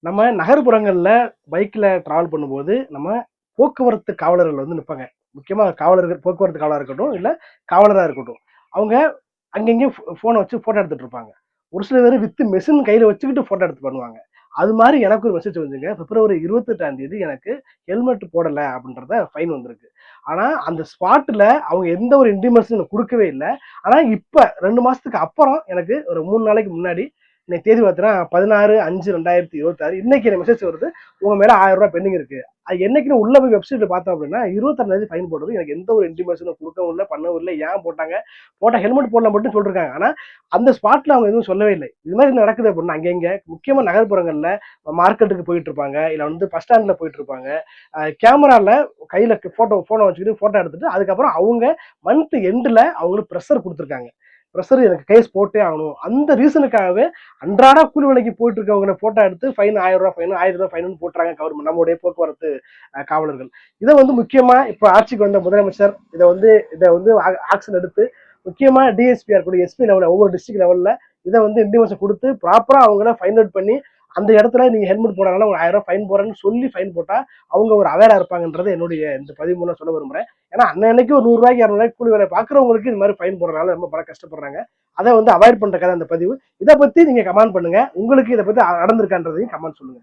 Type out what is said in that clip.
நம்ம நகர்ப்புறங்கள்ல பைக்ல டிராவல் பண்ணும்போது நம்ம போக்குவரத்து காவலர்கள் வந்து நிற்பாங்க. முக்கியமா காவலர்கள், போக்குவரத்து காவலரா இருக்கட்டும், இல்ல காவலரா இருக்கட்டும். அவங்க அங்கங்கேயும் ஃபோன வச்சு ஃபோட்டோ எடுத்துட்டு இருப்பாங்க. ஒரு சில பேரு வித் மெஷின் கையில வச்சுக்கிட்டு ஃபோட்டோ எடுத்து பண்ணுவாங்க. அது மாரி எனக்கு ஒரு மெசேஜ் வந்துங்க. பிப்ரவரி 28ஆம் தேதி எனக்கு ஹெல்மெட் போடல அப்படின்றத ஃபைன் வந்திருக்கு. ஆனா அந்த ஸ்பாட்ல அவங்க எந்த ஒரு இன்டிமேஷன் எனக்கு குடுக்கவே இல்ல. ஆனா இப்ப 2 மாசத்துக்கு அப்புறம் எனக்கு ஒரு 3 நாளைக்கு முன்னாடி இன்னைக்கு தேதி பார்த்தீங்கன்னா 16/5/2026 இன்னைக்கு எனக்கு மெசேஜ் வருது. உங்க மேல ரூ. 1000 பெண்டிங் இருக்கு. அது என்னைக்குன்னு உள்ள போய் வெப்சைட்ல பார்த்தோம் அப்படின்னா 26ஆம் தேதி ஃபைன் போட்டது. எனக்கு எந்த ஒரு இன்டிமேஷனும் குடுக்கவும் இல்ல, பண்ணவும் இல்ல. ஏன் போட்டாங்க? போட்டா ஹெல்மெட் போடல மட்டும் சொல்லிருக்காங்க. ஆனா அந்த ஸ்பாட்ல அவங்க எதுவும் சொல்லவே இல்லை. இது மாதிரி நடக்குது அப்படின்னா அங்கங்க முக்கியமா நகர்ப்புறங்கள்ல மார்க்கெட்டுக்கு போயிட்டு இருப்பாங்க, இல்ல வந்து பஸ் ஸ்டாண்ட்ல போயிட்டு இருப்பாங்க. கேமரால கையில போனை வச்சுக்கிட்டு போட்டோ எடுத்துட்டு அதுக்கப்புறம் அவங்க மந்த் எண்ட்ல அவங்களுக்கு ப்ரெஷர் கொடுத்துருக்காங்க. ப்ரெஷர் எனக்கு கேஸ் போட்டே ஆகணும். அந்த ரீசனுக்காகவே அன்றாட கூலி வேலைக்கு போயிட்டு இருக்கவங்க போட்டோ எடுத்து ஃபைன் ரூ. 1000 ஃபைன், ரூ. 1000 ஃபைன் போட்டுறாங்க கவர்மெண்ட், நம்மளுடைய போக்குவரத்து காவலர்கள். இதை வந்து முக்கியமா இப்ப ஆட்சிக்கு வந்த முதலமைச்சர் இதை வந்து ஆக்ஷன் எடுத்து முக்கியமா டிஎஸ்பியா இருக்கக்கூடிய எஸ்பி லெவலில் ஒவ்வொரு டிஸ்ட்ரிக்ட் லெவல்ல இதை வந்து இன்டிமேஷன் கொடுத்து ப்ராப்பரா அவங்கள ஃபைண்ட் அவுட் பண்ணி அந்த இடத்துல நீங்க ஹெல்மெட் போடாதனால ஒரு 1000 ஃபைன் போறேன்னு சொல்லி ஃபைன் போட்டா அவங்க ஒரு அவேரா இருப்பாங்கன்றது என்னுடைய இந்த பதிவு மூலம் சொல்ல விரும்புறேன். ஏன்னா அன்னைக்கு ஒரு 100 ரூபாய்க்கு 200 ரூபாய்க்கு கூலி வேலை பாக்குறவங்களுக்கு இது மாதிரி ஃபைன் போடுறதுனால ரொம்ப பல கஷ்டப்படுறாங்க. அதை வந்து அவாய்ட் பண்றதுக்காக அந்த பதிவு. இதை பத்தி நீங்க கமெண்ட் பண்ணுங்க. உங்களுக்கு இதை பத்தி நடந்திருக்கான்றதையும் கமெண்ட் சொல்லுங்க.